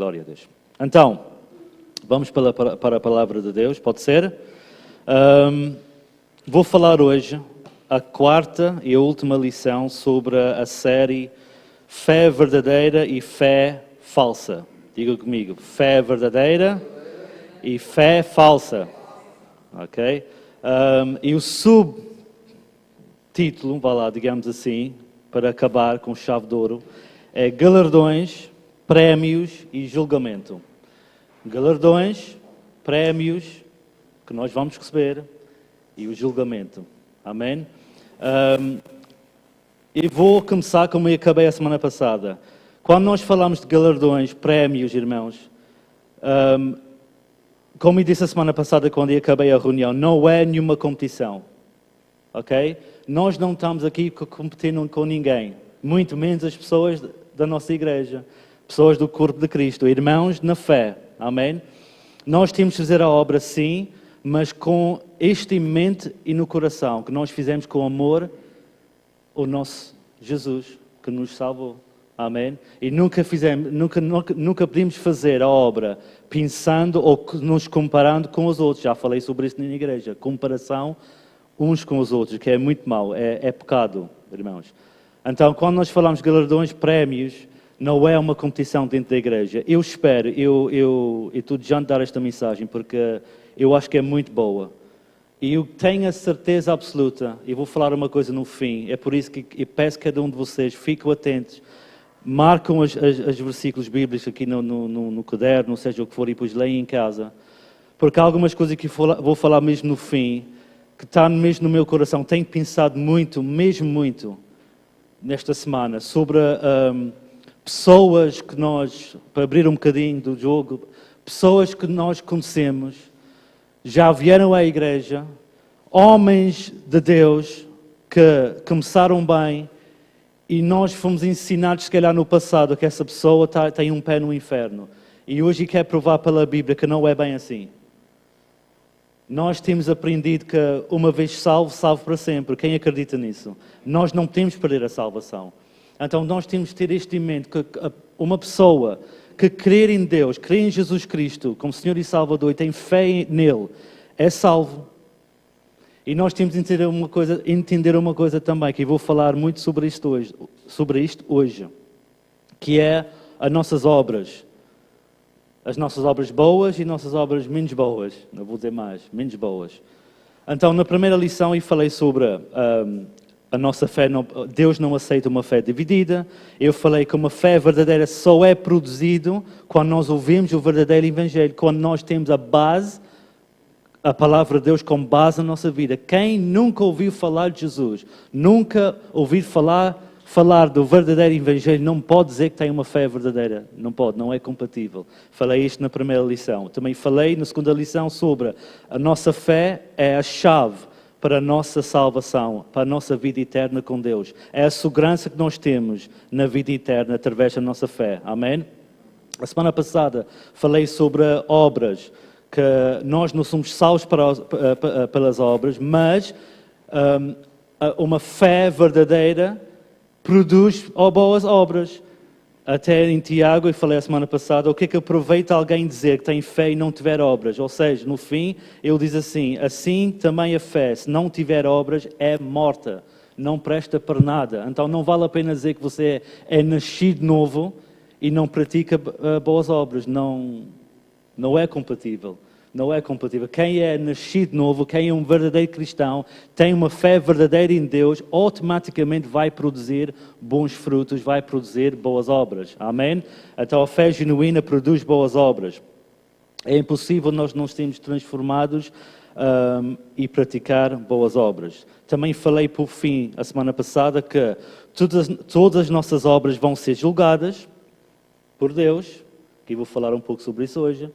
Glória a Deus. Então, vamos para a palavra de Deus, pode ser? Vou falar hoje a quarta e a última lição sobre a série Fé Verdadeira e Fé Falsa. Diga comigo, fé verdadeira e fé falsa. Ok? E o subtítulo, vá lá, digamos assim, para acabar com chave de ouro, é galardões, prémios e julgamento. Galardões, prémios que nós vamos receber e o julgamento. Amém? E vou começar como eu acabei a semana passada. Quando nós falamos de galardões, prémios, irmãos, como eu disse a semana passada quando eu acabei a reunião, não é nenhuma competição. Ok? Nós não estamos aqui competindo com ninguém. Muito menos as pessoas da nossa igreja. Pessoas do corpo de Cristo. Irmãos na fé. Amém? Nós temos de fazer a obra sim, mas com este em mente e no coração. Que nós fizemos com amor o nosso Jesus que nos salvou. Amém? E nunca podemos fazer a obra pensando ou nos comparando com os outros. Já falei sobre isso na igreja. Comparação uns com os outros, que é muito mau. É pecado, irmãos. Então, quando nós falamos de galardões, prémios, não é uma competição dentro da igreja. Eu espero, eu estou de dar esta mensagem porque eu acho que é muito boa. E eu tenho a certeza absoluta, e vou falar uma coisa no fim, é por isso que eu peço que cada um de vocês fiquem atentos, marcam os versículos bíblicos aqui no caderno, seja o que for, e depois leem em casa. Porque há algumas coisas que vou falar mesmo no fim, que está mesmo no meu coração. Tenho pensado muito, mesmo muito, nesta semana, sobre pessoas que nós, para abrir um bocadinho do jogo, pessoas que nós conhecemos, já vieram à igreja, homens de Deus que começaram bem e nós fomos ensinados, se calhar no passado, que essa pessoa tem um pé no inferno. E hoje quer provar pela Bíblia que não é bem assim. Nós temos aprendido que uma vez salvo, salvo para sempre. Quem acredita nisso? Nós não temos de perder a salvação. Então nós temos de ter isto em mente, que uma pessoa que crer em Deus, crer em Jesus Cristo como Senhor e Salvador e tem fé nele, é salvo. E nós temos de entender uma coisa também, que eu vou falar muito sobre isto hoje, que é as nossas obras. As nossas obras boas e nossas obras menos boas. Não vou dizer mais, menos boas. Então, na primeira lição, eu falei sobre a nossa fé. Deus não aceita uma fé dividida. Eu falei que uma fé verdadeira só é produzida quando nós ouvimos o verdadeiro Evangelho, quando nós temos a base, a palavra de Deus como base na nossa vida. Quem nunca ouviu falar de Jesus, nunca ouviu falar do verdadeiro Evangelho, não pode dizer que tem uma fé verdadeira. Não pode, não é compatível. Falei isto na primeira lição. Também falei na segunda lição sobre a nossa fé é a chave para a nossa salvação, para a nossa vida eterna com Deus. É a segurança que nós temos na vida eterna através da nossa fé. Amém? A semana passada falei sobre obras, que nós não somos salvos pelas obras, mas uma fé verdadeira produz boas obras. Até em Tiago, eu falei a semana passada, o que é que aproveita alguém dizer que tem fé e não tiver obras? Ou seja, no fim, ele diz assim também a fé, se não tiver obras, é morta, não presta para nada. Então não vale a pena dizer que você é nascido novo e não pratica boas obras. Não é compatível. Não é compatível. Quem é nascido novo, quem é um verdadeiro cristão, tem uma fé verdadeira em Deus, automaticamente vai produzir bons frutos, vai produzir boas obras. Amém? Então a fé genuína produz boas obras. É impossível nós não sermos transformados e praticar boas obras. Também falei por fim, a semana passada, que todas as nossas obras vão ser julgadas por Deus, que eu vou falar um pouco sobre isso hoje.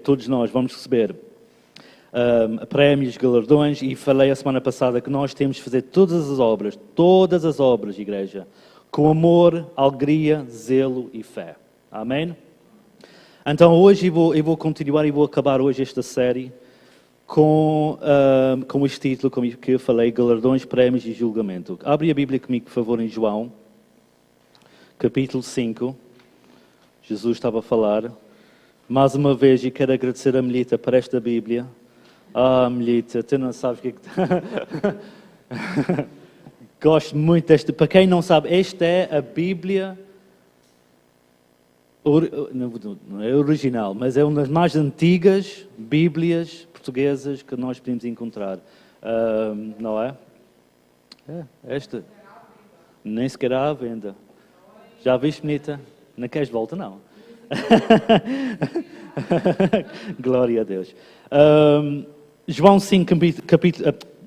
Todos nós vamos receber prémios, galardões, e falei a semana passada que nós temos de fazer todas as obras, igreja, com amor, alegria, zelo e fé. Amém? Então hoje eu vou continuar e vou acabar hoje esta série com este título que eu falei, galardões, prémios e julgamento. Abre a Bíblia comigo, por favor, em João, capítulo 5, Jesus estava a falar. Mais uma vez, e quero agradecer a Melita por esta Bíblia. Melita, tu não sabes o que é que... Gosto muito desta. Para quem não sabe, esta é a Bíblia... Não é original, mas é uma das mais antigas Bíblias portuguesas que nós podemos encontrar. Não é? Esta. Nem sequer há à venda. Já viste, Benita? Não queres de volta, não. Glória a Deus. João 5,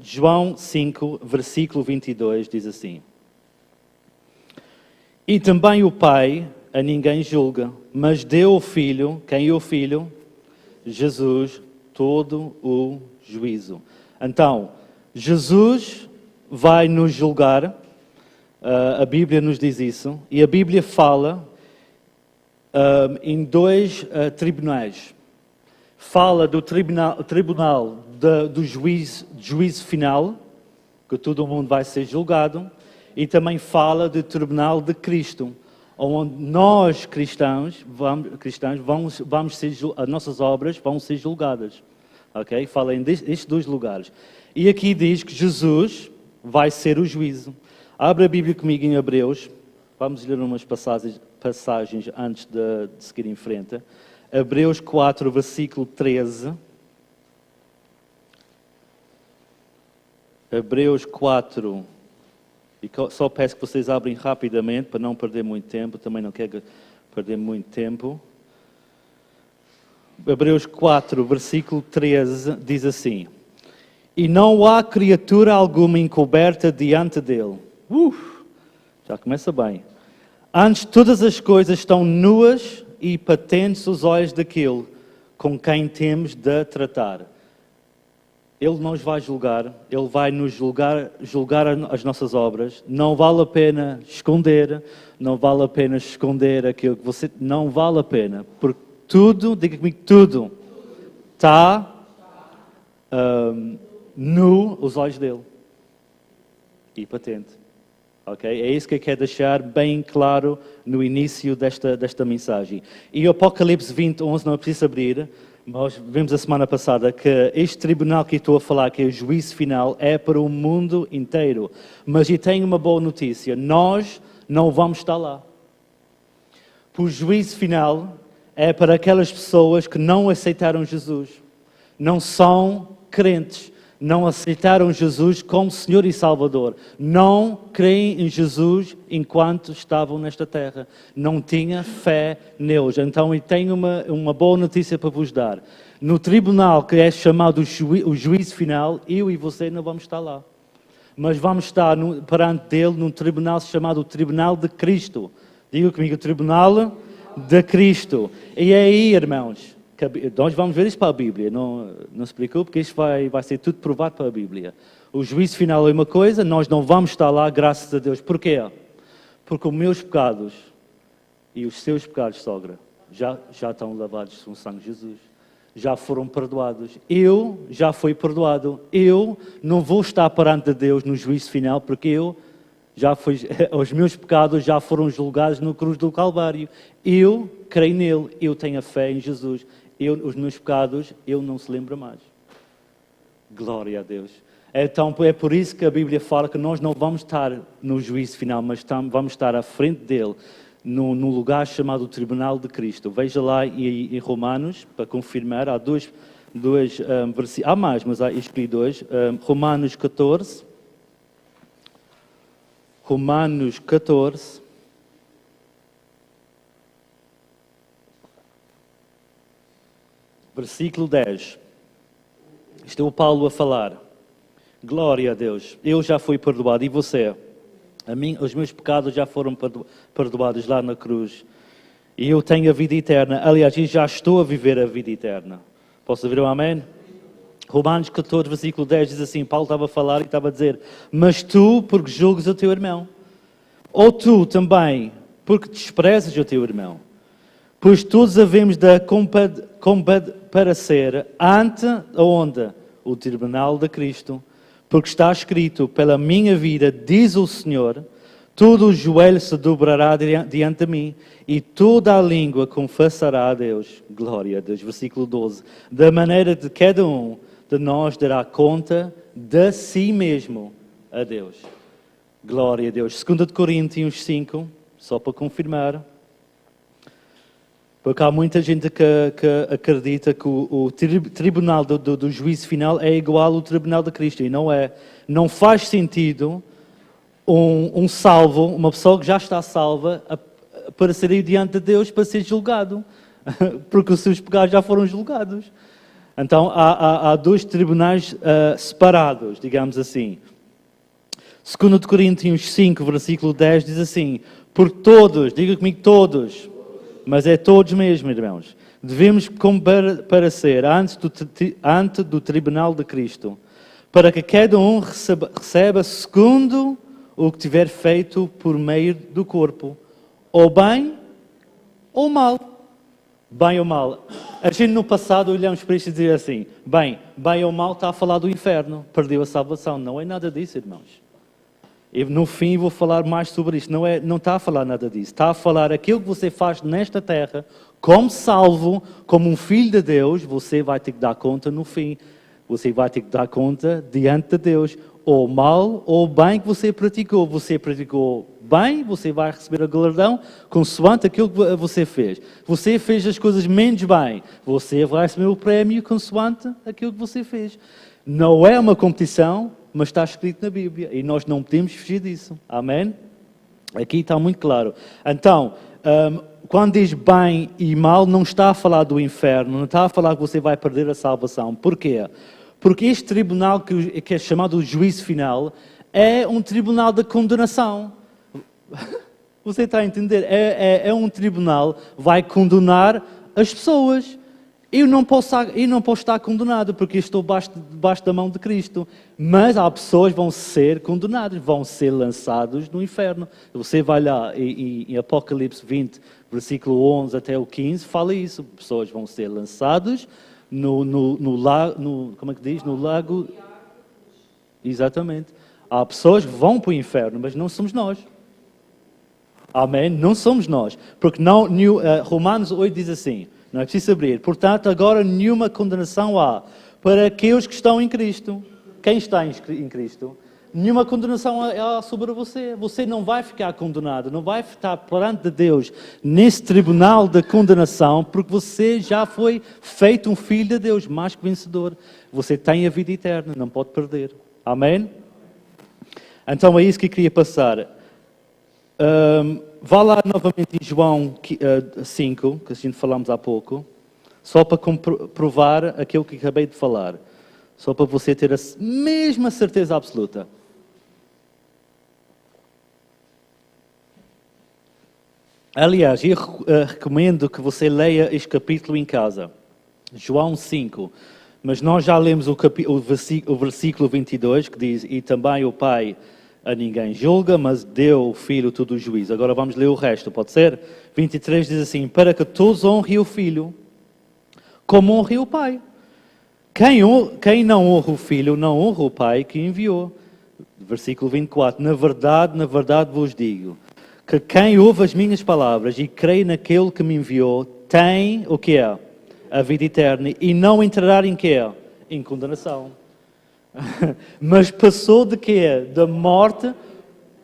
João 5, versículo 22, diz assim: E também o Pai a ninguém julga, mas deu ao Filho, quem é o Filho? Jesus, todo o juízo. Então, Jesus vai nos julgar, a Bíblia nos diz isso, e a Bíblia fala em dois tribunais. Fala do tribunal do juízo final, que todo mundo vai ser julgado, e também fala do tribunal de Cristo, onde nós cristãos vamos ser, as nossas obras vão ser julgadas. Ok? Fala destes dois lugares. E aqui diz que Jesus vai ser o juízo. Abre a Bíblia comigo em Hebreus. Vamos ler umas passagens antes de seguir em frente. Hebreus 4, versículo 13. Hebreus 4. E só peço que vocês abrem rapidamente para não perder muito tempo. Também não quero perder muito tempo. Hebreus 4, versículo 13, diz assim: E não há criatura alguma encoberta diante dele. Já começa bem. Antes todas as coisas estão nuas e patentes aos olhos daquele com quem temos de tratar. Ele nos vai julgar, Ele vai nos julgar as nossas obras. Não vale a pena esconder, não vale a pena esconder aquilo que você... Não vale a pena, porque tudo, diga comigo, tudo está nu aos olhos dele. E patente. Ok? É isso que eu quero deixar bem claro no início desta mensagem. E o Apocalipse 20, 11, não precisa abrir. Nós vimos a semana passada que este tribunal que estou a falar, que é o juízo final, é para o mundo inteiro. Mas eu tenho uma boa notícia: nós não vamos estar lá. O juízo final é para aquelas pessoas que não aceitaram Jesus, não são crentes, não aceitaram Jesus como Senhor e Salvador, não creem em Jesus enquanto estavam nesta terra, não tinham fé neles. Então eu tenho uma boa notícia para vos dar. No tribunal que é chamado o juízo final, eu e você não vamos estar lá. Mas vamos estar perante dele num tribunal chamado o Tribunal de Cristo. Diga comigo, o Tribunal de Cristo. E aí, irmãos, nós vamos ver isso para a Bíblia, não se preocupe, porque isto vai ser tudo provado para a Bíblia. O juízo final é uma coisa, nós não vamos estar lá, graças a Deus. Porquê? Porque os meus pecados e os seus pecados, sogra, já estão lavados com o sangue de Jesus. Já foram perdoados. Eu já fui perdoado. Eu não vou estar perante Deus no juízo final, porque os meus pecados já foram julgados na cruz do Calvário. Eu creio nele, eu tenho a fé em Jesus. Os meus pecados, ele não se lembra mais. Glória a Deus. Então é por isso que a Bíblia fala que nós não vamos estar no juízo final, mas vamos estar à frente dele, num lugar chamado Tribunal de Cristo. Veja lá em Romanos, para confirmar, há dois versículos, há mais, mas escolhi dois. Romanos 14. Romanos 14. Versículo 10. Isto é o Paulo a falar. Glória a Deus. Eu já fui perdoado. E você? Os meus pecados já foram perdoados lá na cruz. E eu tenho a vida eterna. Aliás, eu já estou a viver a vida eterna. Posso ouvir um amém? Romanos 14, versículo 10 diz assim, Paulo estava a falar e estava a dizer: Mas tu, porque julgas o teu irmão, ou tu também, porque desprezas o teu irmão, pois todos havemos de comparecer ante aonde? O tribunal de Cristo, porque está escrito: pela minha vida, diz o Senhor, todo o joelho se dobrará diante de mim e toda a língua confessará a Deus. Glória a Deus. Versículo 12. Da maneira de cada um de nós dará conta de si mesmo a Deus. Glória a Deus. 2 Coríntios 5, só para confirmar. Porque há muita gente que acredita que o tribunal do juízo final é igual ao tribunal de Cristo. E não é. Não faz sentido um salvo, uma pessoa que já está salva, para ir diante de Deus para ser julgado. Porque os seus pecados já foram julgados. Então há dois tribunais separados, digamos assim. 2 Coríntios 5, versículo 10 diz assim: por todos, diga comigo todos, mas é todos mesmo, irmãos, devemos comparecer ante do tribunal de Cristo, para que cada um receba segundo o que tiver feito por meio do corpo, ou bem ou mal. Bem ou mal. A gente no passado olhamos para isto e dizia assim: bem ou mal está a falar do inferno, perdeu a salvação. Não é nada disso, irmãos. E no fim vou falar mais sobre isto. Não está a falar nada disso. Está a falar aquilo que você faz nesta terra, como salvo, como um filho de Deus, você vai ter que dar conta no fim. Você vai ter que dar conta diante de Deus. Ou mal ou bem que você praticou. Você praticou bem, você vai receber a galardão consoante aquilo que você fez. Você fez as coisas menos bem, você vai receber o prémio consoante aquilo que você fez. Não é uma competição, mas está escrito na Bíblia e nós não podemos fugir disso. Amém? Aqui está muito claro. Então, quando diz bem e mal, não está a falar do inferno, não está a falar que você vai perder a salvação. Porquê? Porque este tribunal que é chamado o juízo final é um tribunal de condenação. Você está a entender? É um tribunal que vai condenar as pessoas. Eu não posso estar condenado porque estou debaixo da mão de Cristo. Mas há pessoas que vão ser condenadas, vão ser lançados no inferno. Você vai lá em Apocalipse 20, versículo 11 até o 15, fala isso. Pessoas vão ser lançadas no lago, como é que diz? No lago. Exatamente. Há pessoas que vão para o inferno, mas não somos nós. Amém? Não somos nós. Porque Romanos 8 diz assim, não é preciso abrir. Portanto, agora nenhuma condenação há para aqueles que estão em Cristo. Quem está em Cristo? Nenhuma condenação há sobre você. Você não vai ficar condenado, não vai estar perante de Deus nesse tribunal de condenação, porque você já foi feito um filho de Deus, mais que vencedor. Você tem a vida eterna, não pode perder. Amém? Então é isso que eu queria passar. Vá lá novamente em João 5, que a gente falamos há pouco, só para comprovar aquilo que acabei de falar. Só para você ter a mesma certeza absoluta. Aliás, eu recomendo que você leia este capítulo em casa. João 5. Mas nós já lemos o versículo 22, que diz: e também o Pai a ninguém julga, mas deu o Filho todo o juízo. Agora vamos ler o resto, pode ser? 23 diz assim: para que todos honrem o Filho, como honrem o Pai. Quem não honra o Filho, não honra o Pai que enviou. Versículo 24. Na verdade vos digo, que quem ouve as minhas palavras e crê naquele que me enviou, tem o que é? A vida eterna, e não entrará em que é? Em condenação. Mas passou de quê? Da morte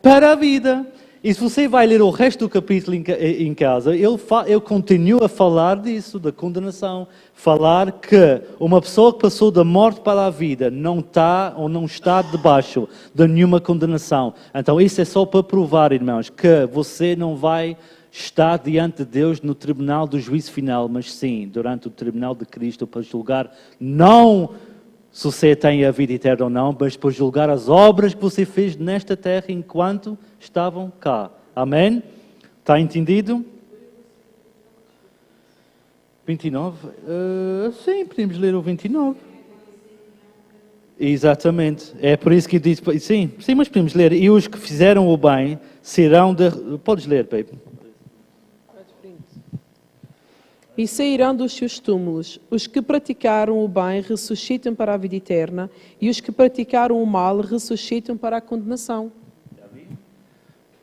para a vida. E se você vai ler o resto do capítulo em casa, ele continua a falar disso, da condenação. Falar que uma pessoa que passou da morte para a vida não está debaixo de nenhuma condenação. Então isso é só para provar, irmãos, que você não vai estar diante de Deus no tribunal do juízo final, mas sim, durante o tribunal de Cristo, para julgar não se você tem a vida eterna ou não, mas para julgar as obras que você fez nesta terra enquanto estavam cá. Amém? Está entendido? 29? Sim, podemos ler o 29. Exatamente. É por isso que diz... Sim, mas podemos ler. E os que fizeram o bem serão de... Podes ler, baby. E sairão dos seus túmulos. Os que praticaram o bem ressuscitam para a vida eterna, e os que praticaram o mal ressuscitam para a condenação.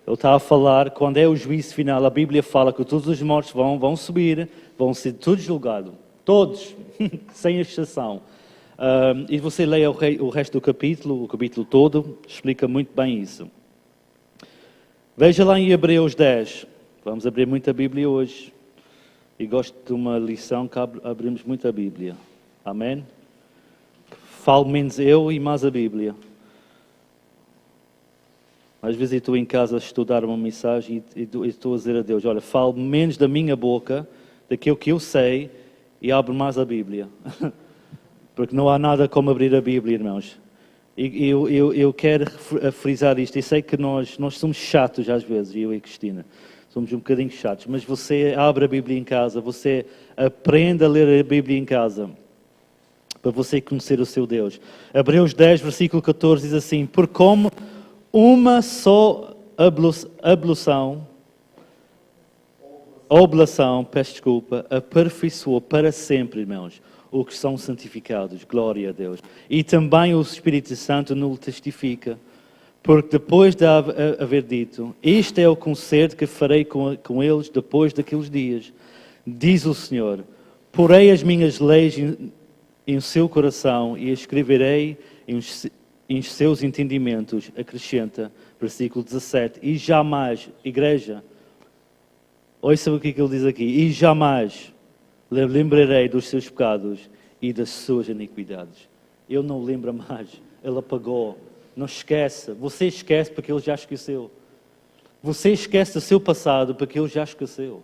Ele está a falar, quando é o juízo final, a Bíblia fala que todos os mortos vão subir, vão ser todos julgados. Todos, sem exceção. E você lê o resto do capítulo, o capítulo todo, explica muito bem isso. Veja lá em Hebreus 10. Vamos abrir muito a Bíblia hoje. E gosto de uma lição que abrimos muito a Bíblia. Amém? Falo menos eu e mais a Bíblia. Às vezes eu estou em casa a estudar uma mensagem e estou a dizer a Deus, olha, falo menos da minha boca, daquilo que eu sei, e abro mais a Bíblia. Porque não há nada como abrir a Bíblia, irmãos. E eu quero frisar isto. Eu sei que nós somos chatos às vezes, eu e Cristina. Somos um bocadinho chatos. Mas você abre a Bíblia em casa, você aprende a ler a Bíblia em casa, para você conhecer o seu Deus. Hebreus 10, versículo 14, diz assim, por como uma só oblação, peço desculpa, aperfeiçoou para sempre, irmãos, os que são santificados, glória a Deus. E também o Espírito Santo nos testifica, porque depois de haver dito, este é o concerto que farei com eles depois daqueles dias, diz o Senhor, porei as minhas leis em seu coração e escreverei em seus entendimentos, acrescenta, versículo 17, e jamais, igreja, ouça o que ele diz aqui, e jamais lembrarei dos seus pecados e das suas iniquidades. Ele não lembra mais, ele apagou, não esquece, você esquece porque ele já esqueceu. Você esquece do seu passado porque ele já esqueceu.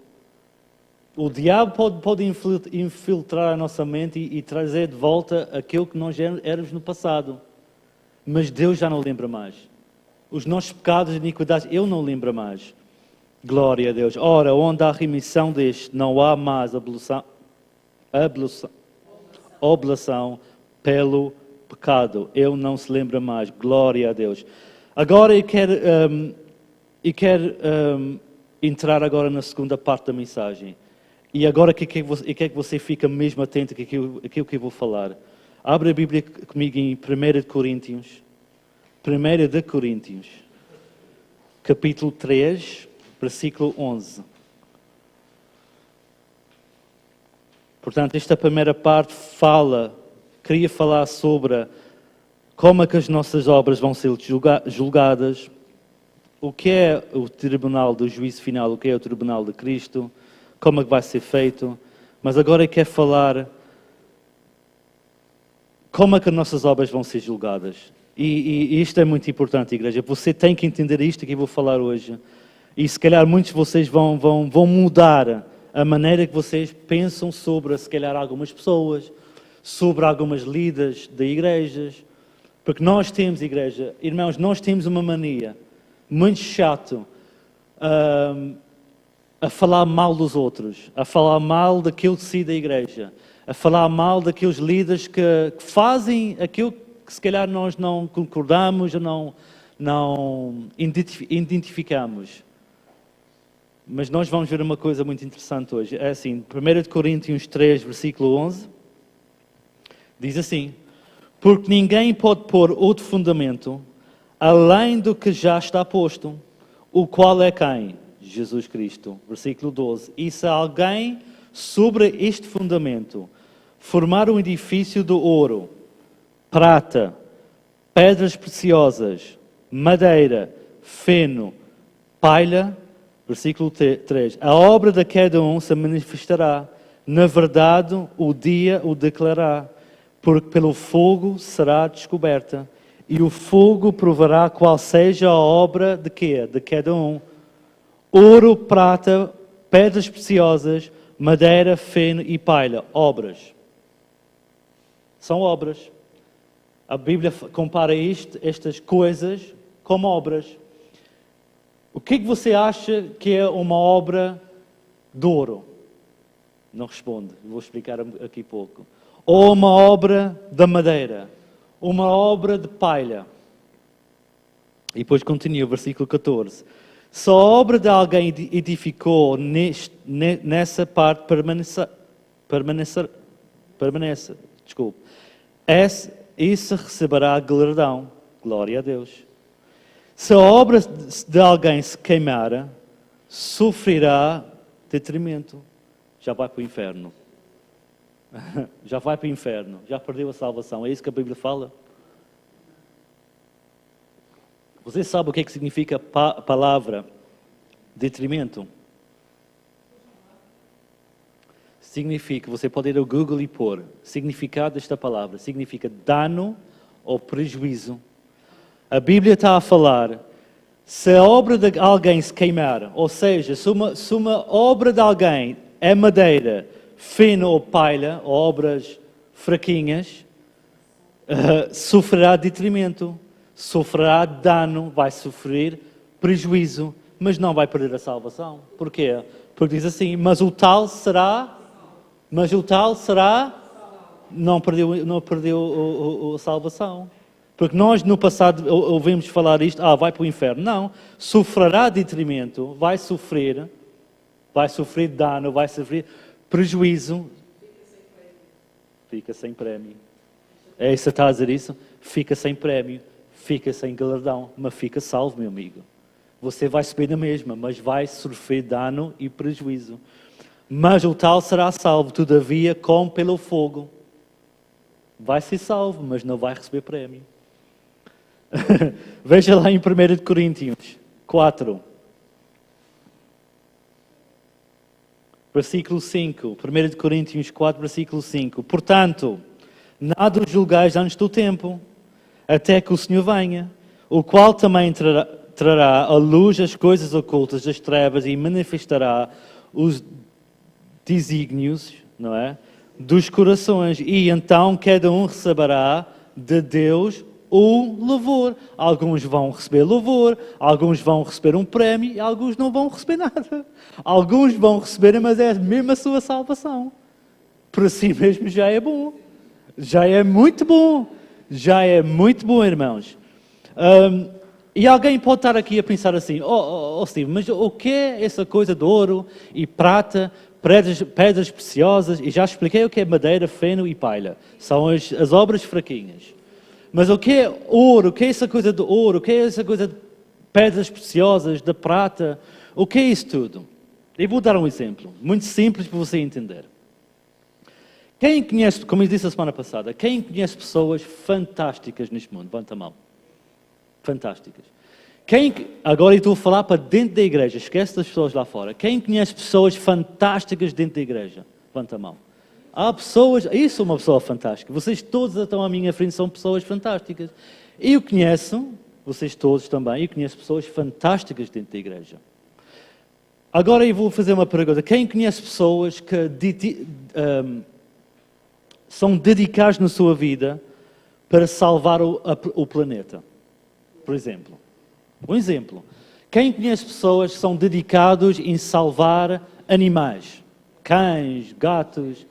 O diabo pode infiltrar a nossa mente e trazer de volta aquilo que nós éramos no passado. Mas Deus já não lembra mais. Os nossos pecados e iniquidades, Ele não lembra mais. Glória a Deus. Ora, onde há remissão deste, não há mais oblação pelo pecado. Ele não se lembra mais. Glória a Deus. Agora eu quero entrar agora na segunda parte da mensagem. E agora eu quero que você fique mesmo atento àquilo que eu vou falar. Abre a Bíblia comigo em 1 Coríntios. 1 Coríntios, capítulo 3, versículo 11. Portanto, esta primeira parte queria falar sobre como é que as nossas obras vão ser julgadas, o que é o tribunal do juízo final, o que é o tribunal de Cristo, como é que vai ser feito. Mas agora eu quero falar como é que as nossas obras vão ser julgadas. E isto é muito importante, igreja. Você tem que entender isto que eu vou falar hoje. E se calhar muitos de vocês vão mudar a maneira que vocês pensam sobre, se calhar, algumas pessoas, sobre algumas líderes de igrejas. Porque nós temos, igreja, irmãos, nós temos uma mania muito chato a falar mal dos outros, a falar mal daquilo que se da igreja, a falar mal daqueles líderes que fazem aquilo que se calhar nós não concordamos ou não identificamos. Mas nós vamos ver uma coisa muito interessante hoje. É assim, 1 Coríntios 3, versículo 11, diz assim, porque ninguém pode pôr outro fundamento além do que já está posto, o qual é quem? Jesus Cristo. Versículo 12, e se alguém sobre este fundamento formar um edifício de ouro, prata, pedras preciosas, madeira, feno, palha, versículo 3, a obra de cada um se manifestará, na verdade o dia o declarará, porque pelo fogo será descoberta, e o fogo provará qual seja a obra de quê? De cada um. Ouro, prata, pedras preciosas, madeira, feno e palha. Obras. São obras. A Bíblia compara estas coisas como obras. O que você acha que é uma obra de ouro? Não responde, vou explicar aqui pouco. Ou uma obra da madeira, uma obra de palha. E depois continua o versículo 14. Se a obra de alguém edificou nessa parte, permanece. Desculpe. Isso receberá galardão. Glória a Deus. Se a obra de alguém se queimar, sofrerá detrimento. Já vai para o inferno. Já vai para o inferno. Já perdeu a salvação. É isso que a Bíblia fala? Você sabe o que significa a palavra detrimento? Significa, você pode ir ao Google e pôr, significado desta palavra, significa dano ou prejuízo. A Bíblia está a falar, se a obra de alguém se queimar, ou seja, se uma obra de alguém é madeira, feno ou palha, ou obras fraquinhas, sofrerá detrimento, sofrerá dano, vai sofrer prejuízo, mas não vai perder a salvação. Porquê? Porque diz assim, mas o tal será, não perdeu a salvação. Porque nós no passado ouvimos falar isto, vai para o inferno. Não, sofrerá detrimento, vai sofrer dano, vai sofrer prejuízo. Fica sem prémio. É isso que está a dizer isso? Fica sem prémio, fica sem galardão, mas fica salvo, meu amigo. Você vai subir na mesma, mas vai sofrer dano e prejuízo. Mas o tal será salvo, todavia, como pelo fogo. Vai ser salvo, mas não vai receber prémio. Veja lá em 1 Coríntios 4. Versículo 5. 1 Coríntios 4, versículo 5. Portanto, nada os julgais antes do tempo, até que o Senhor venha, o qual também trará à luz as coisas ocultas das trevas e manifestará os desígnios, não é? Dos corações, e então cada um receberá de Deus o louvor. Alguns vão receber louvor, alguns vão receber um prémio e alguns não vão receber nada. Alguns vão receber, mas é mesmo a sua salvação. Por si mesmo já é bom. Já é muito bom. Já é muito bom, irmãos. E alguém pode estar aqui a pensar assim, Steve, mas o que é essa coisa de ouro e prata, pedras preciosas? E já expliquei o que é madeira, feno e palha. São as obras fraquinhas. Mas o que é ouro? O que é essa coisa de ouro? O que é essa coisa de pedras preciosas, de prata? O que é isso tudo? Eu vou dar um exemplo, muito simples para você entender. Quem conhece, como eu disse a semana passada, quem conhece pessoas fantásticas neste mundo? Levanta a mão. Fantásticas. Agora eu estou a falar para dentro da igreja, esquece das pessoas lá fora. Quem conhece pessoas fantásticas dentro da igreja? Levanta a mão. Há pessoas, isso é uma pessoa fantástica. Vocês todos estão à minha frente, são pessoas fantásticas. Eu conheço, vocês todos também, eu conheço pessoas fantásticas dentro da igreja. Agora eu vou fazer uma pergunta. Quem conhece pessoas que são dedicadas na sua vida para salvar o planeta? Por exemplo. Um exemplo. Quem conhece pessoas que são dedicados em salvar animais? Cães, gatos,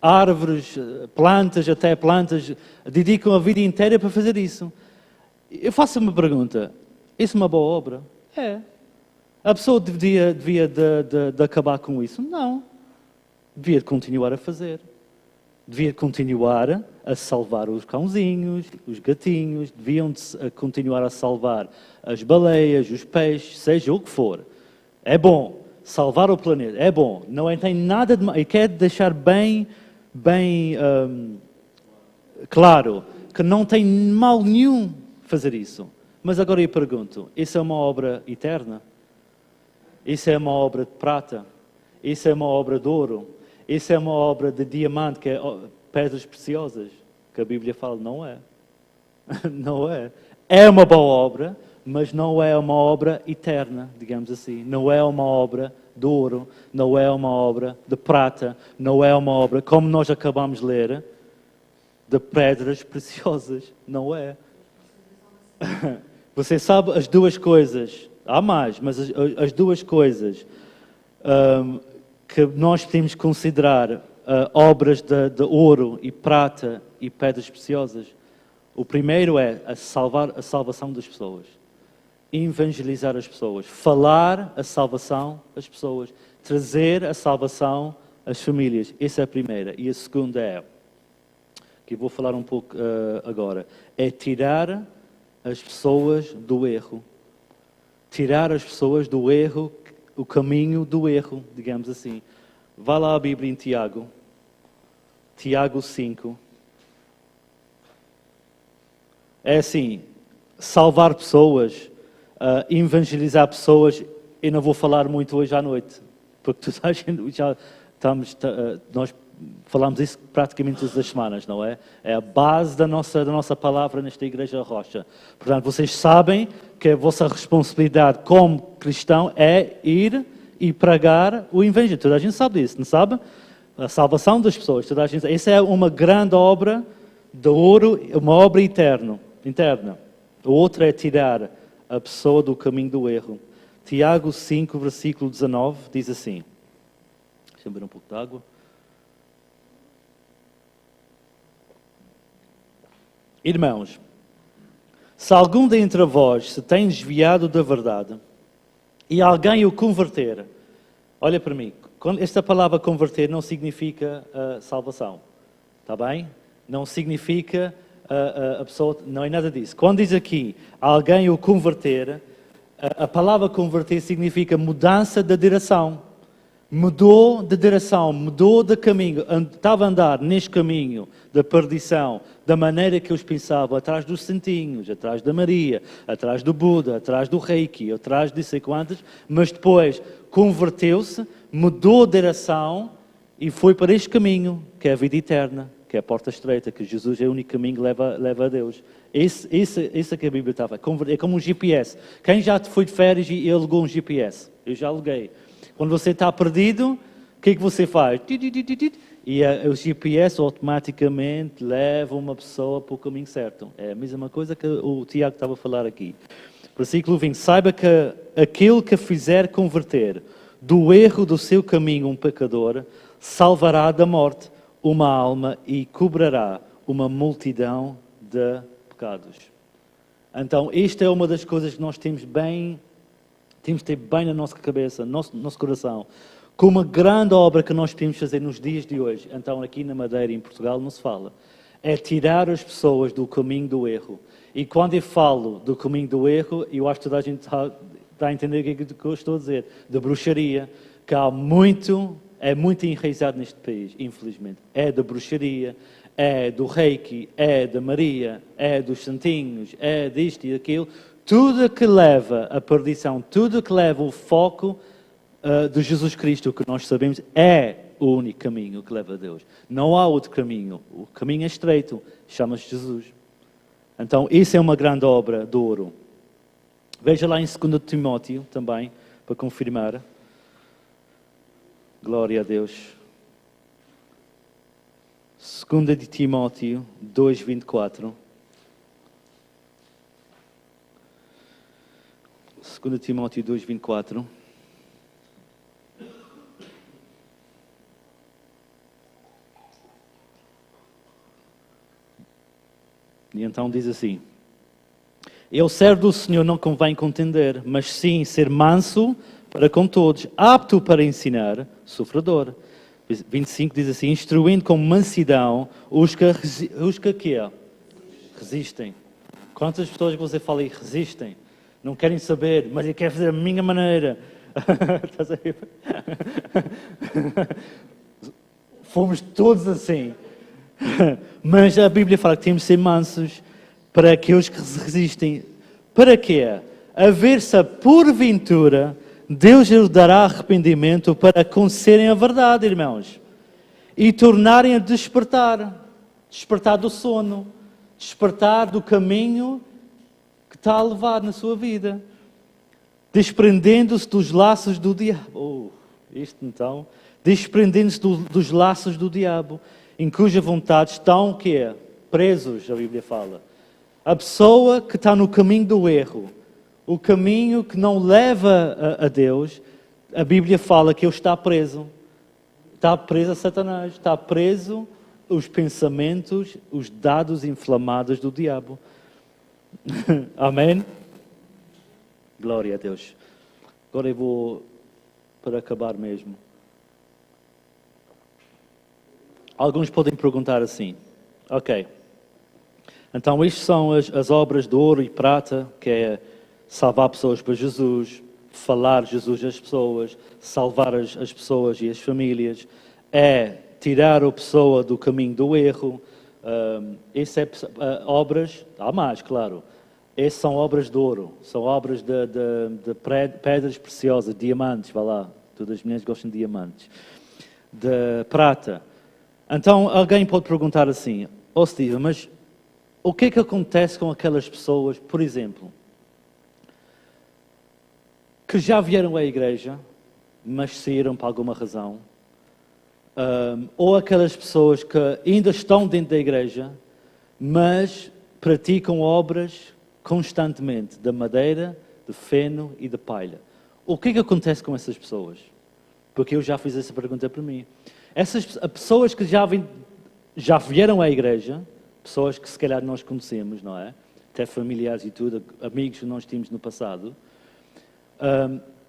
árvores, plantas, até plantas, dedicam a vida inteira para fazer isso. Eu faço uma pergunta. Isso é uma boa obra? É. A pessoa devia de acabar com isso? Não. Devia continuar a fazer. Devia continuar a salvar os cãozinhos, os gatinhos, deviam continuar a salvar as baleias, os peixes, seja o que for. É bom. Salvar o planeta é bom. Não tem nada de mal. Eu quero deixar bem claro que não tem mal nenhum fazer isso. Mas agora eu pergunto, isso é uma obra eterna? Isso é uma obra de prata? Isso é uma obra de ouro? Isso é uma obra de diamante, que é pedras preciosas? Que a Bíblia fala, não é. Não é. É uma boa obra, mas não é uma obra eterna, digamos assim. Não é uma obra de ouro, não é uma obra de prata, não é uma obra, como nós acabamos de ler, de pedras preciosas. Não é. Você sabe as duas coisas, há mais, mas as duas coisas que nós podemos considerar obras de ouro e prata e pedras preciosas. O primeiro é a salvação das pessoas. Evangelizar as pessoas. Falar a salvação às pessoas. Trazer a salvação às famílias. Essa é a primeira. E a segunda é, que eu vou falar um pouco agora, é tirar as pessoas do erro. Tirar as pessoas do erro, o caminho do erro, digamos assim. Vá lá a Bíblia em Tiago. Tiago 5. É assim, salvar pessoas, evangelizar pessoas, eu não vou falar muito hoje à noite, porque toda a gente já estamos, nós falamos isso praticamente todas as semanas, não é? É a base da nossa palavra nesta Igreja Rocha. Portanto, vocês sabem que a vossa responsabilidade como cristão é ir e pregar o Evangelho. Toda a gente sabe disso, não sabe? A salvação das pessoas. Toda a gente sabe. Essa é uma grande obra de ouro, uma obra interna. A outra é tirar a pessoa do caminho do erro. Tiago 5, versículo 19, diz assim. Deixa eu beber um pouco de água. Irmãos, se algum dentre vós se tem desviado da verdade e alguém o converter, olha para mim, esta palavra converter não significa salvação, está bem? Não significa a pessoa, não é nada disso. Quando diz aqui, alguém o converter, a palavra converter significa mudança de direção. Mudou de direção, mudou de caminho, estava a andar neste caminho da perdição, da maneira que eles pensavam, atrás dos santinhos, atrás da Maria, atrás do Buda, atrás do Reiki, atrás de sei quantas, mas depois converteu-se, mudou de direção e foi para este caminho, que é a vida eterna, que é a porta estreita, que Jesus é o único caminho que leva a Deus. Esse é que a Bíblia estava. É como um GPS. Quem já foi de férias e alugou um GPS? Eu já aluguei. Quando você está perdido, o que é que você faz? E o GPS automaticamente leva uma pessoa para o caminho certo. É a mesma coisa que o Tiago estava a falar aqui. Versículo 20. Saiba que aquele que fizer converter do erro do seu caminho um pecador, salvará da morte uma alma e cobrará uma multidão de pecados. Então, esta é uma das coisas que nós temos de ter bem na nossa cabeça, no nosso coração. Com uma grande obra que nós podemos fazer nos dias de hoje, então aqui na Madeira e em Portugal não se fala, é tirar as pessoas do caminho do erro. E quando eu falo do caminho do erro, eu acho que toda a gente está a entender o que eu estou a dizer, da bruxaria, que é muito enraizado neste país, infelizmente. É da bruxaria, é do Reiki, é da Maria, é dos santinhos, é disto e daquilo. Tudo que leva à perdição, tudo que leva o foco de Jesus Cristo, o que nós sabemos, é o único caminho que leva a Deus. Não há outro caminho. O caminho é estreito, chama-se Jesus. Então, isso é uma grande obra de ouro. Veja lá em 2 Timóteo também, para confirmar. Glória a Deus. 2 Timóteo 2:24. 2 Timóteo 2:24. E então diz assim: ao servo do Senhor não convém contender, mas sim ser manso para com todos, apto para ensinar, sofredor. 25 diz assim: instruindo com mansidão os que resistem. Quantas pessoas que você fala e resistem? Não querem saber, mas eu quero fazer a minha maneira. Estás a ver? Fomos todos assim. Mas a Bíblia fala que temos de ser mansos para aqueles que resistem. Para quê? A ver se porventura Deus lhes dará arrependimento para conhecerem a verdade, irmãos. E tornarem a despertar. Despertar do sono. Despertar do caminho que está a levar na sua vida. Desprendendo-se dos laços do diabo. Desprendendo-se dos laços do diabo, em cuja vontade estão o quê? Presos, a Bíblia fala. A pessoa que está no caminho do erro, o caminho que não leva a Deus, a Bíblia fala que ele está preso. Está preso a Satanás, está preso os pensamentos, os dados inflamados do diabo. Amém? Glória a Deus. Agora eu vou, para acabar mesmo. Alguns podem perguntar assim: ok, Então, isto são as obras de ouro e prata, que é salvar pessoas para Jesus, falar Jesus às pessoas, salvar as pessoas e as famílias, é tirar a pessoa do caminho do erro. Isso é obras, há mais, claro. Essas são obras de ouro, são obras de pedras preciosas, diamantes, vá lá, todas as mulheres gostam de diamantes, de prata. Então, alguém pode perguntar assim, Steve, mas o que é que acontece com aquelas pessoas, por exemplo, que já vieram à igreja, mas saíram por alguma razão, ou aquelas pessoas que ainda estão dentro da igreja, mas praticam obras constantemente de madeira, de feno e de palha. O que é que acontece com essas pessoas? Porque eu já fiz essa pergunta para mim. Essas pessoas que já vieram à igreja, pessoas que se calhar nós conhecemos, não é? Até familiares e tudo, amigos que nós tínhamos no passado,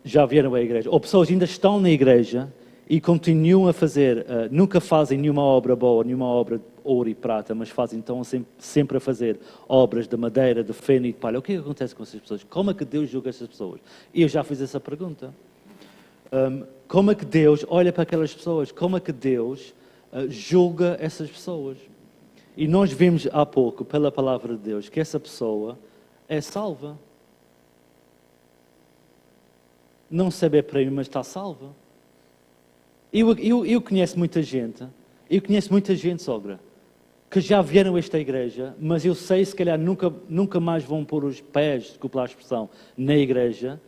já vieram à igreja. Ou pessoas que ainda estão na igreja e continuam a fazer, nunca fazem nenhuma obra boa, nenhuma obra de ouro e prata, mas estão sempre a fazer obras de madeira, de feno e de palha. O que é que acontece com essas pessoas? Como é que Deus julga essas pessoas? E eu já fiz essa pergunta. Como é que Deus olha para aquelas pessoas? Como é que Deus julga essas pessoas? E nós vimos há pouco, pela palavra de Deus, que essa pessoa é salva. Não sabe para mim, mas está salva. Eu conheço muita gente, sogra, que já vieram a esta igreja, mas eu sei, se calhar, nunca mais vão pôr os pés, desculpa a expressão, na igreja,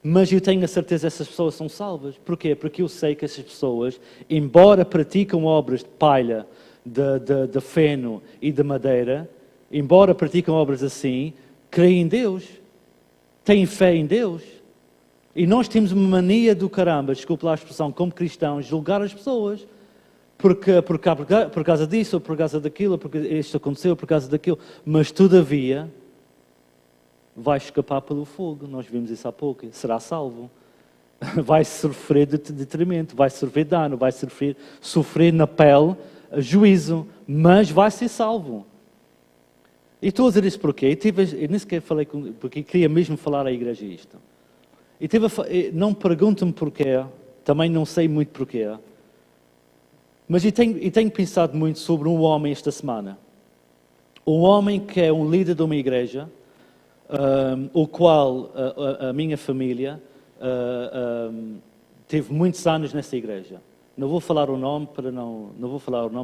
mas eu tenho a certeza que essas pessoas são salvas. Porquê? Porque eu sei que essas pessoas, embora praticam obras de palha, de feno e de madeira, embora praticam obras assim, creem em Deus, têm fé em Deus. E nós temos uma mania do caramba, desculpe lá a expressão, como cristãos, julgar as pessoas por causa disso, ou por causa daquilo, porque isto aconteceu, por causa daquilo. Mas, todavia, vai escapar pelo fogo. Nós vimos isso há pouco. Será salvo. Vai sofrer de detrimento, vai sofrer dano, vai sofrer na pele juízo, mas vai ser salvo. E estou a dizer isso porquê? Eu nem sequer falei, porque queria mesmo falar à igreja isto. Não pergunto-me porquê, também não sei muito porquê, mas eu tenho pensado muito sobre um homem esta semana. Um homem que é um líder de uma igreja, o qual a minha família teve muitos anos nessa igreja. Não vou falar o nome,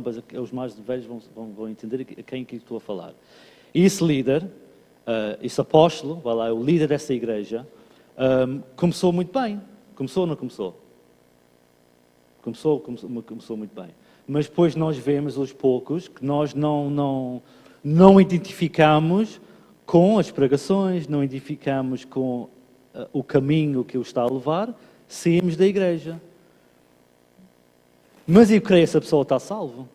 mas os mais velhos vão entender a quem que estou a falar. E esse líder, esse apóstolo, vai lá, o líder dessa igreja, começou muito bem. Começou ou não começou? Começou muito bem. Mas depois nós vemos aos poucos que nós não identificamos com as pregações, não identificamos com o caminho que ele está a levar, saímos da igreja. Mas eu creio que essa pessoa está salva.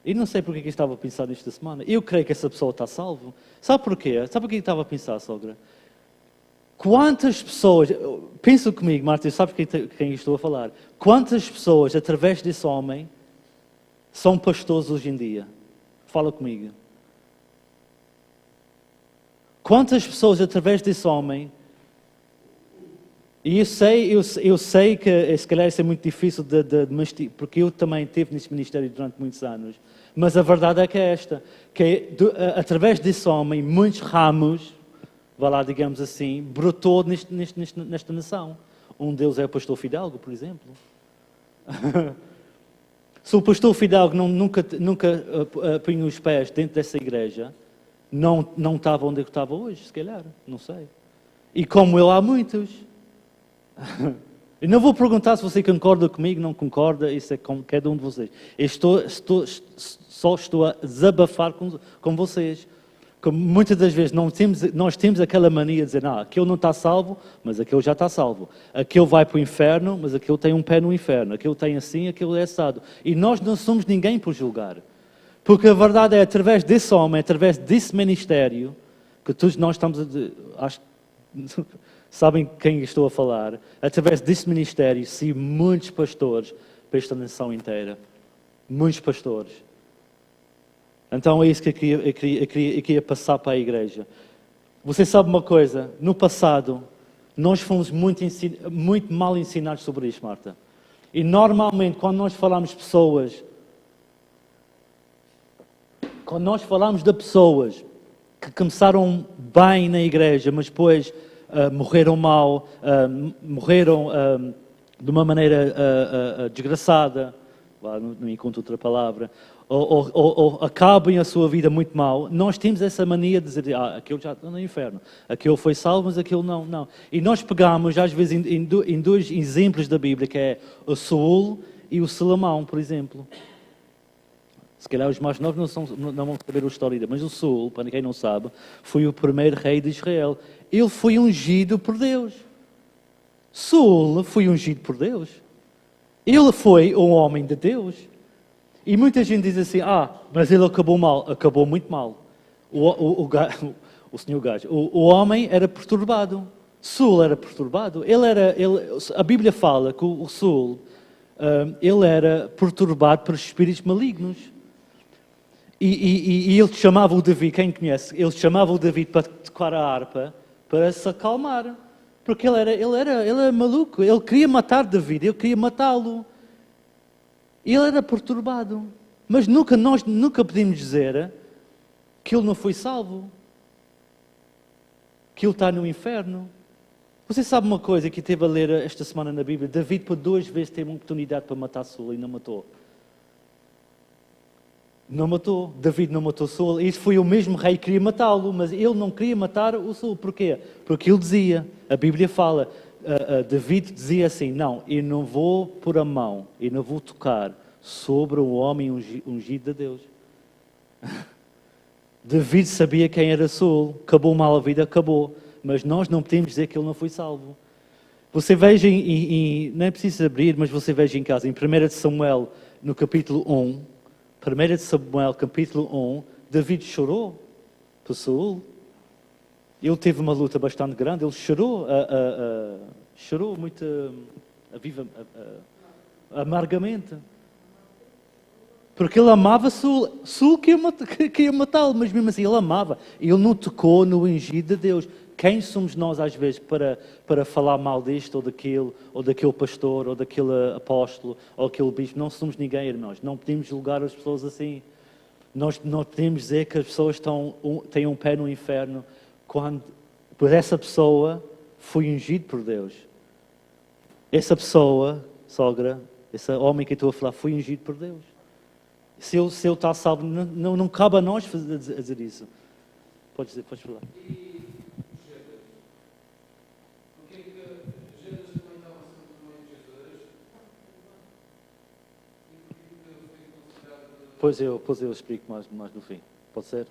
E não sei porque que eu estava a pensar nisto da semana. Eu creio que essa pessoa está salva. Sabe porquê? Sabe porquê que eu estava a pensar, sogra? Quantas pessoas, pensa comigo, Marta, sabes quem estou a falar? Quantas pessoas, através desse homem, são pastores hoje em dia? Fala comigo. Quantas pessoas, através desse homem, e eu sei que se calhar isso é muito difícil porque eu também estive nesse ministério durante muitos anos, mas a verdade é que é esta, que através desse homem, muitos ramos, vá lá, digamos assim, brotou nesta nação. Um deles é o pastor Fidalgo, por exemplo. Se o pastor Fidalgo nunca punha os pés dentro dessa igreja, não estava onde eu estava hoje, se calhar, não sei. E como ele, há muitos. Eu não vou perguntar se você concorda comigo, não concorda, isso é com cada um de vocês. Só estou a desabafar com vocês. Como muitas das vezes nós temos aquela mania de dizer, aquele não está salvo, mas aquele já está salvo. Aquele vai para o inferno, mas aquele tem um pé no inferno. Aquele tem assim, aquele é assado. E nós não somos ninguém por julgar. Porque a verdade é, através desse homem, através desse ministério, que todos nós estamos sabem quem estou a falar, através desse ministério, sim, muitos pastores para esta nação inteira. Muitos pastores. Então é isso que eu queria passar para a igreja. Você sabe uma coisa? No passado, nós fomos muito mal ensinados sobre isto, Marta. E normalmente, quando nós falamos de pessoas que começaram bem na igreja, mas depois morreram mal, morreram de uma maneira desgraçada, não encontro outra palavra, ou acabem a sua vida muito mal, nós temos essa mania de dizer, aquele já está no inferno, aquele foi salvo, mas aquele não. E nós pegamos, às vezes, em dois exemplos da Bíblia, que é o Saul e o Salomão, por exemplo. Se calhar os mais novos não vão saber a história, mas o Saul, para quem não sabe, foi o primeiro rei de Israel. Ele foi ungido por Deus. Saul foi ungido por Deus. Ele foi um homem de Deus. E muita gente diz assim, mas ele acabou mal. Acabou muito mal. O senhor gajo. O homem era perturbado. Saul era perturbado. A Bíblia fala que o Saul, ele era perturbado por espíritos malignos. E ele chamava o Davi, quem conhece, ele chamava o Davi para tocar a harpa, para se acalmar. Porque ele era maluco, ele queria matar Davi, ele queria matá-lo. Ele era perturbado. Mas nós nunca podemos dizer que ele não foi salvo. Que ele está no inferno. Você sabe uma coisa que esteve a ler esta semana na Bíblia? Davi por 2 vezes teve uma oportunidade para matar Saul e não matou. Não matou. Davi não matou Saul. Isso foi o mesmo rei que queria matá-lo, mas ele não queria matar o Saul. Porquê? Porque ele dizia, a Bíblia fala, Davi dizia assim, não, eu não vou pôr a mão, eu não vou tocar sobre o homem ungido de Deus. Davi sabia quem era Saul, acabou mal a vida, acabou. Mas nós não podemos dizer que ele não foi salvo. Você veja, não é preciso abrir, mas você veja em casa, em 1 Samuel, no capítulo 1, 1 Samuel, capítulo 1, David chorou por Saul. Ele teve uma luta bastante grande, ele chorou, chorou muito, amargamente. Porque ele amava Saul. Saul queria matá-lo, mas mesmo assim ele amava. Ele não tocou no ungido de Deus. Quem somos nós, às vezes, para falar mal disto, ou daquele pastor, ou daquele apóstolo, ou aquele bispo? Não somos ninguém, irmãos. Não podemos julgar as pessoas assim. Nós não podemos dizer que as pessoas têm um pé no inferno quando por essa pessoa foi ungido por Deus. Essa pessoa, sogra, esse homem que eu estou a falar, foi ungido por Deus. Se ele está salvo, não cabe a nós fazer isso. Podes falar. Pois eu explico mais no fim. Pode ser?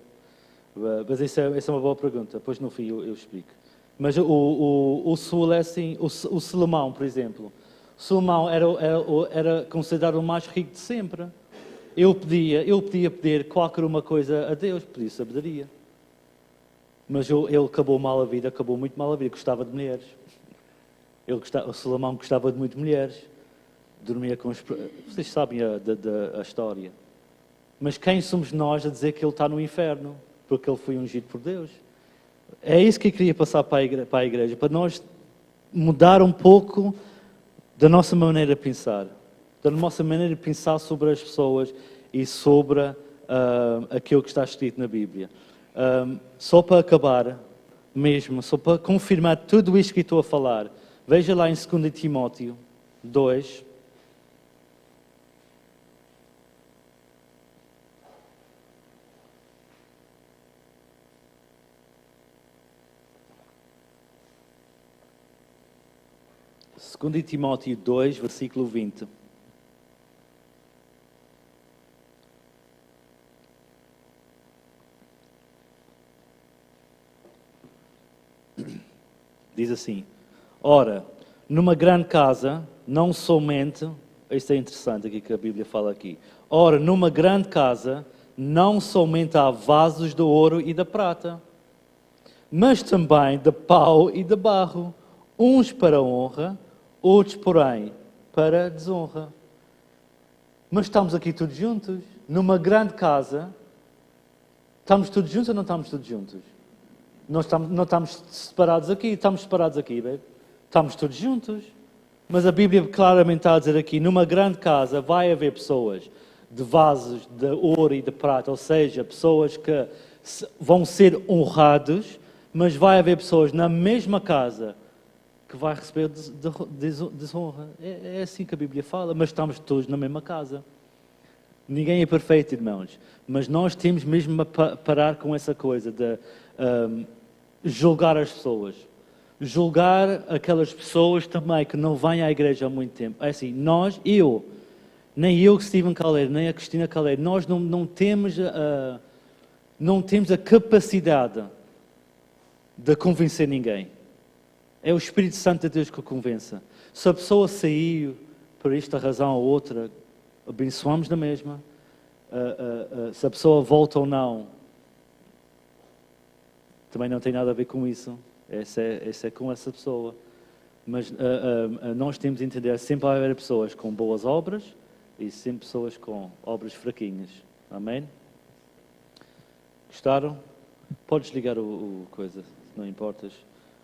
Mas essa é uma boa pergunta. Depois no fim eu explico. Mas o Saul é assim, o Salomão, por exemplo. Salomão era considerado o mais rico de sempre. Ele podia pedir qualquer uma coisa a Deus, pedir sabedoria. Mas ele acabou mal a vida, acabou muito mal a vida, gostava de mulheres. O Salomão gostava de muito mulheres. Dormia com os... Vocês sabem a história. Mas quem somos nós a dizer que ele está no inferno? Porque ele foi ungido por Deus. É isso que eu queria passar para a igreja, para nós mudar um pouco da nossa maneira de pensar. Da nossa maneira de pensar sobre as pessoas e sobre aquilo que está escrito na Bíblia. Só para acabar, mesmo, só para confirmar tudo isto que estou a falar, veja lá em 2 Timóteo 2. Segundo Timóteo 2, versículo 20. Diz assim: ora, numa grande casa, não somente, isto é interessante aqui que a Bíblia fala aqui. Ora, numa grande casa, não somente há vasos de ouro e de prata, mas também de pau e de barro, uns para honra, outros, porém, para desonra. Mas estamos aqui todos juntos, numa grande casa, Estamos todos juntos ou não estamos todos juntos? Não estamos separados aqui, estamos separados aqui, baby. Estamos todos juntos. Mas a Bíblia claramente está a dizer aqui, numa grande casa vai haver pessoas de vasos de ouro e de prata, ou seja, pessoas que vão ser honrados, mas vai haver pessoas na mesma casa que vai receber desonra. É assim que a Bíblia fala, mas estamos todos na mesma casa. Ninguém é perfeito, irmãos, mas nós temos mesmo a parar com essa coisa de julgar as pessoas. Julgar aquelas pessoas também que não vêm à igreja há muito tempo. É assim, nem eu, Steven Calheiro, nem a Cristina Calheiro, nós não temos a capacidade de convencer ninguém. É o Espírito Santo de Deus que o convença. Se a pessoa saiu por esta razão ou outra, abençoamos na mesma. Se a pessoa volta ou não, também não tem nada a ver com isso. Esse é com essa pessoa. Mas nós temos de entender, sempre vai haver pessoas com boas obras e sempre pessoas com obras fraquinhas. Amém? Gostaram? Podes ligar o coisa, se não importas.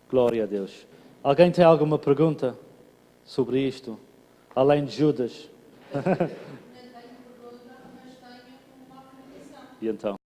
Glória a Deus. Alguém tem alguma pergunta sobre isto? Além de Judas? E então?